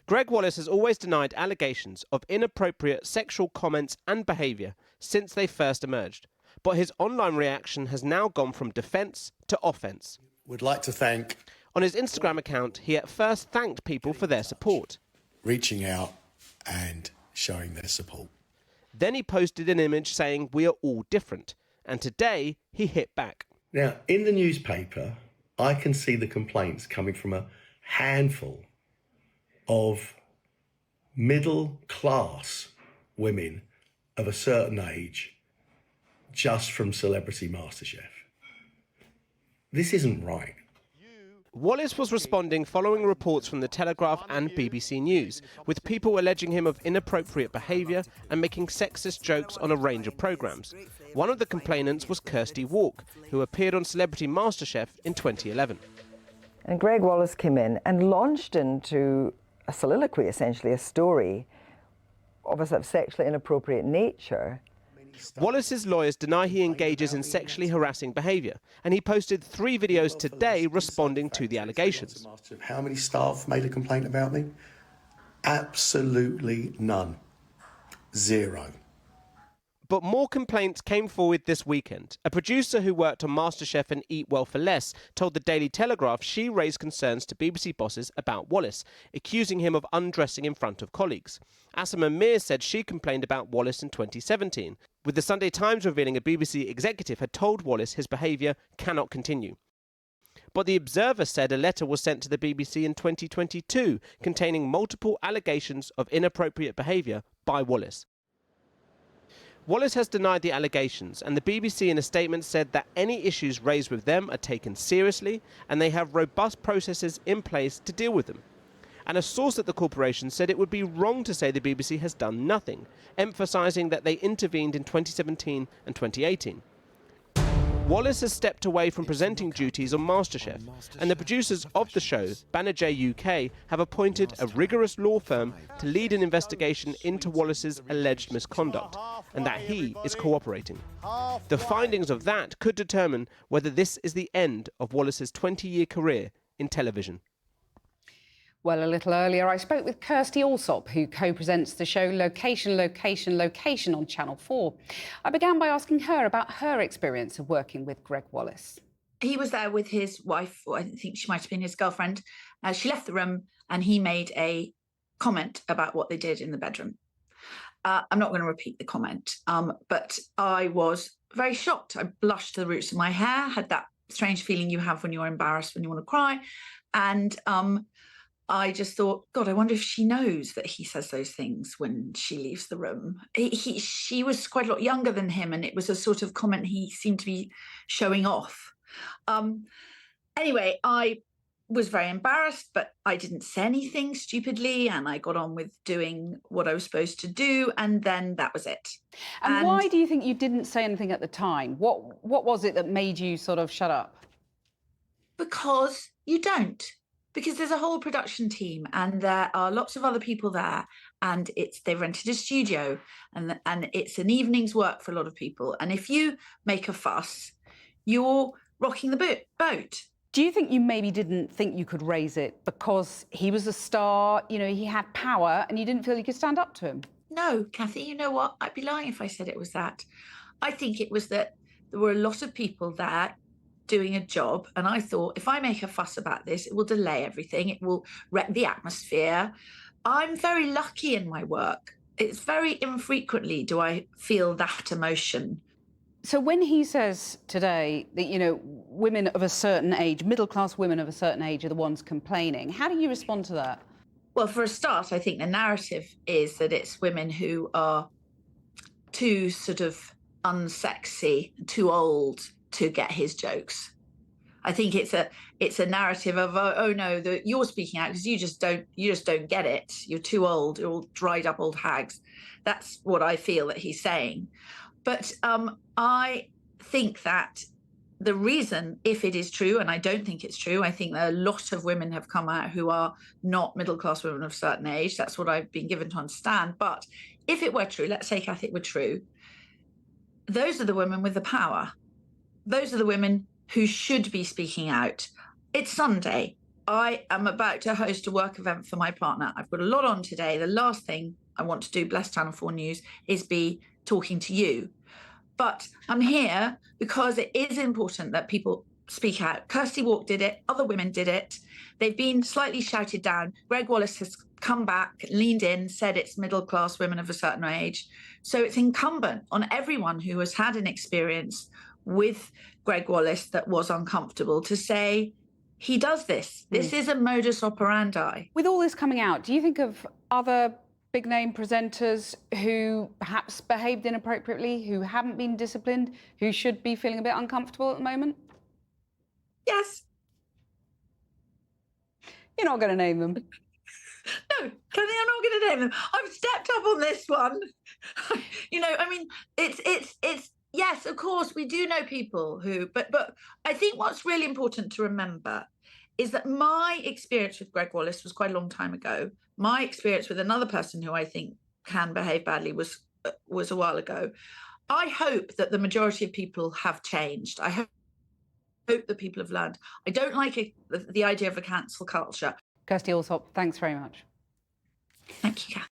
Gregg Wallace has always denied allegations of inappropriate sexual comments and behaviour since they first emerged. But his online reaction has now gone from defence to offence. Would like to thank... On his Instagram account, he at first thanked people for their support. Reaching out and showing their support. Then he posted an image saying, "We are all different." And today, he hit back. Now, in the newspaper, I can see the complaints coming from a handful of middle-class women of a certain age just from Celebrity Masterchef. This isn't right. Wallace was responding following reports from the Telegraph and BBC News, with people alleging him of inappropriate behaviour and making sexist jokes on a range of programmes. One of the complainants was Kirsty Walk, who appeared on Celebrity Masterchef in 2011. And Gregg Wallace came in and launched into a soliloquy, essentially a story of a sort of sexually inappropriate nature. Wallace's lawyers deny he engages in sexually harassing behaviour, and he posted 3 videos today responding to the allegations. How many staff made a complaint about me? Absolutely none. 0. But more complaints came forward this weekend. A producer who worked on MasterChef and Eat Well for Less told the Daily Telegraph she raised concerns to BBC bosses about Wallace, accusing him of undressing in front of colleagues. Asama Mir said she complained about Wallace in 2017, with the Sunday Times revealing a BBC executive had told Wallace his behaviour cannot continue. But the Observer said a letter was sent to the BBC in 2022 containing multiple allegations of inappropriate behaviour by Wallace. Wallace has denied the allegations, and the BBC in a statement said that any issues raised with them are taken seriously and they have robust processes in place to deal with them. And a source at the corporation said it would be wrong to say the BBC has done nothing, emphasising that they intervened in 2017 and 2018. Wallace has stepped away from presenting duties on MasterChef, and the producers of the show, Banijay UK, have appointed a rigorous law firm to lead an investigation into Wallace's alleged misconduct, and that he is cooperating. The findings of that could determine whether this is the end of Wallace's 20-year career in television. Well, a little earlier, I spoke with Kirsty Allsop, who co-presents the show Location, Location, Location on Channel 4. I began by asking her about her experience of working with Gregg Wallace. He was there with his wife, or I think she might have been his girlfriend. She left the room and he made a comment about what they did in the bedroom. I'm not going to repeat the comment, but I was very shocked. I blushed to the roots of my hair, had that strange feeling you have when you're embarrassed, when you want to cry. And I just thought, God, I wonder if she knows that he says those things when she leaves the room. She was quite a lot younger than him, and it was a sort of comment he seemed to be showing off. Anyway, I was very embarrassed, but I didn't say anything stupidly, and I got on with doing what I was supposed to do, and then that was it. And why do you think you didn't say anything at the time? What was it that made you sort of shut up? Because you don't. Because there's a whole production team and there are lots of other people there, and they've rented a studio, and it's an evening's work for a lot of people. And if you make a fuss, you're rocking the boat. Do you think you maybe didn't think you could raise it because he was a star, you know, he had power, and you didn't feel you could stand up to him? No, Kathy, you know what? I'd be lying if I said it was that. I think it was that there were a lot of people there doing a job, and I thought, if I make a fuss about this, it will delay everything, it will wreck the atmosphere. I'm very lucky in my work. It's very infrequently do I feel that emotion. So when he says today that, you know, women of a certain age, middle-class women of a certain age are the ones complaining, how do you respond to that? Well, for a start, I think the narrative is that it's women who are too sort of unsexy, too old to get his jokes. I think it's a narrative of oh no, that you're speaking out because you just don't get it. You're too old. You're all dried up old hags. That's what I feel that he's saying. But I think that the reason, if it is true, and I don't think it's true, I think that a lot of women have come out who are not middle-class women of a certain age. That's what I've been given to understand. But if it were true, let's say, Kathy, it were true, those are the women with the power. Those are the women who should be speaking out. It's Sunday. I am about to host a work event for my partner. I've got a lot on today. The last thing I want to do, bless Channel 4 News, is be talking to you. But I'm here because it is important that people speak out. Kirsty Walk did it. Other women did it. They've been slightly shouted down. Gregg Wallace has come back, leaned in, said it's middle-class women of a certain age. So it's incumbent on everyone who has had an experience with Gregg Wallace that was uncomfortable to say, he does this. This is a modus operandi. With all this coming out, do you think of other big-name presenters who perhaps behaved inappropriately, who haven't been disciplined, who should be feeling a bit uncomfortable at the moment? Yes. You're not going to name them. No, I'm not going to name them. I've stepped up on this one. I mean, it's yes, of course, we do know people who, but I think what's really important to remember is that my experience with Gregg Wallace was quite a long time ago. My experience with another person who I think can behave badly was a while ago. I hope that the majority of people have changed. I hope that people have learned. I don't like the idea of a cancel culture. Kirsty Allsop, thanks very much. Thank you, Kath.